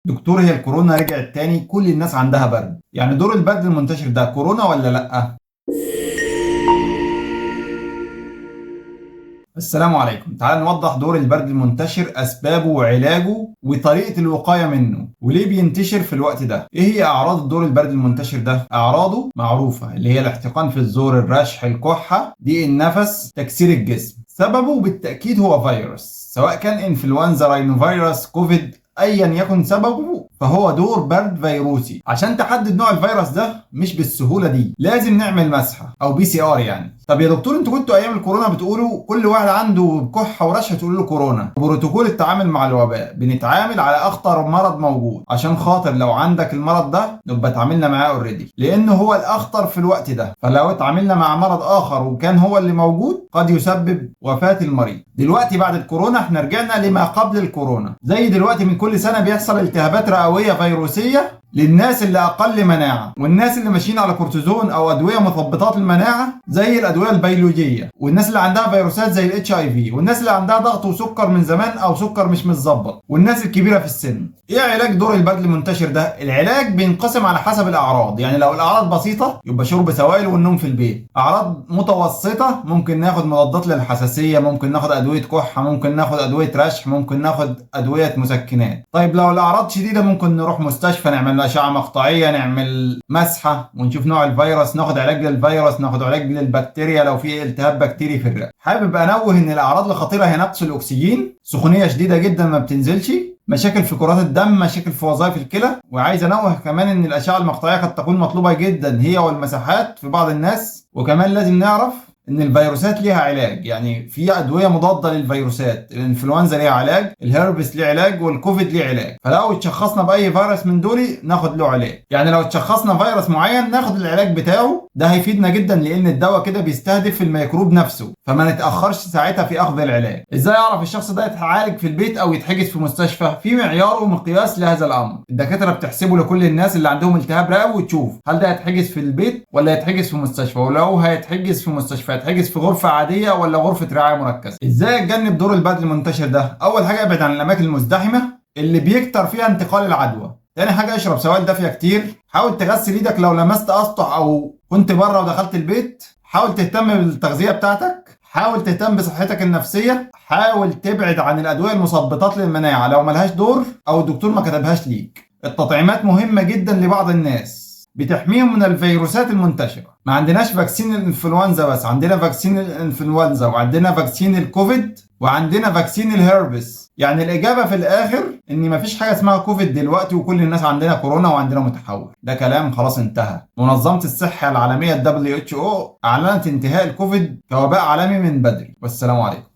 دكتور، هي الكورونا رجعت تاني، كل الناس عندها برد. يعني دور البرد المنتشر ده كورونا ولا لأ؟ السلام عليكم. تعال نوضح دور البرد المنتشر، أسبابه وعلاجه وطريقة الوقاية منه، وليه بينتشر في الوقت ده. إيه هي أعراض الدور البرد المنتشر ده؟ أعراضه معروفة، اللي هي الاحتقان في الزور، الرشح، الكحة، ضيق النفس، تكسير الجسم. سببه بالتأكيد هو فيروس، سواء كان انفلونزا، راينو فيروس، كوفيد، ايا يكن سببه فهو دور برد فيروسي. عشان تحدد نوع الفيروس ده مش بالسهوله دي، لازم نعمل مسحه او PCR يعني. طب يا دكتور، انتوا كنتوا ايام الكورونا بتقولوا كل واحد عنده كحه ورشح تقول له كورونا. بروتوكول التعامل مع الوباء بنتعامل على اخطر مرض موجود، عشان خاطر لو عندك المرض ده نبقى اتعاملنا معاه اوريدي، لانه هو الاخطر في الوقت ده. فلو اتعاملنا مع مرض اخر وكان هو اللي موجود قد يسبب وفاه المريض. دلوقتي بعد الكورونا احنا رجعنا لما قبل الكورونا. زي دلوقتي من كل سنه بيحصل التهابات رئويه فيروسيه للناس اللي اقل مناعه، والناس اللي ماشيين على كورتيزون او ادويه مثبطات المناعه زي الادويه البيولوجيه، والناس اللي عندها فيروسات زي HIV، والناس اللي عندها ضغط وسكر من زمان او سكر مش متظبط، والناس الكبيره في السن. ايه علاج دور البرد المنتشر ده؟ العلاج بينقسم على حسب الاعراض. يعني لو الاعراض بسيطه يبقى شرب سوائل والنوم في البيت. اعراض متوسطه ممكن ناخد مضادات للحساسيه، ممكن ناخد ادويه كحه، ممكن ناخد ادويه رشح، ممكن ناخد ادويه مسكنات. طيب لو الاعراض شديده ممكن نروح مستشفى نعمل اشعه مقطعيه، نعمل مسحه ونشوف نوع الفيروس، ناخد علاج للفيروس، ناخد علاج للبكتيريا لو في التهاب بكتيري في الرئه. حابب انوه ان الاعراض الخطيره هي نقص الاكسجين، سخونيه شديده جدا ما بتنزلش، مشاكل في كرات الدم، مشاكل في وظائف الكلى. وعايز انوه كمان ان الاشعه المقطعيه قد تكون مطلوبه جدا هي والمساحات في بعض الناس. وكمان لازم نعرف ان الفيروسات ليها علاج، يعني في ادويه مضاده للفيروسات. الانفلونزا ليها علاج، الهربس ليه علاج، والكوفيد ليه علاج. فلو اتشخصنا باي فيروس من دول ناخد له علاج. يعني لو اتشخصنا فيروس معين ناخد العلاج بتاعه، ده هيفيدنا جدا لان الدواء كده بيستهدف الميكروب نفسه، فما نتاخرش ساعتها في اخذ العلاج. ازاي اعرف الشخص ده يتعالج في البيت او يتحجز في مستشفى؟ في معيار ومقياس لهذا الامر. الدكاتره بتحسبه لكل الناس اللي عندهم التهاب رئوي، وتشوف هل ده هيتحجز في البيت ولا هيتحجز في مستشفى، ولو هيتحجز في مستشفى هيتحجز في غرفه عاديه ولا غرفه رعايه مركزه. ازاي اتجنب دور البرد المنتشر ده؟ اول حاجه ابعد عن الاماكن المزدحمه اللي بيكتر فيها انتقال العدوى. تاني حاجه اشرب سوائل دافيه كتير. حاول تغسل ايدك لو لمست اسطح او كنت بره ودخلت البيت. حاول تهتم بالتغذيه بتاعتك. حاول تهتم بصحتك النفسيه. حاول تبعد عن الادويه المثبطات للمناعه لو ملهاش دور او الدكتور ما كتبهاش ليك. التطعيمات مهمه جدا لبعض الناس، بتحميهم من الفيروسات المنتشرة. ما عندناش فاكسين الانفلونزا بس، عندنا فاكسين الانفلونزا، وعندنا فاكسين الكوفيد، وعندنا فاكسين الهربس. يعني الإجابة في الآخر إن مفيش حاجة اسمها كوفيد دلوقتي وكل الناس عندنا كورونا وعندنا متحور. ده كلام خلاص انتهى. منظمة الصحة العالمية WHO أعلنت انتهاء الكوفيد كوباء عالمي من بدري. والسلام عليكم.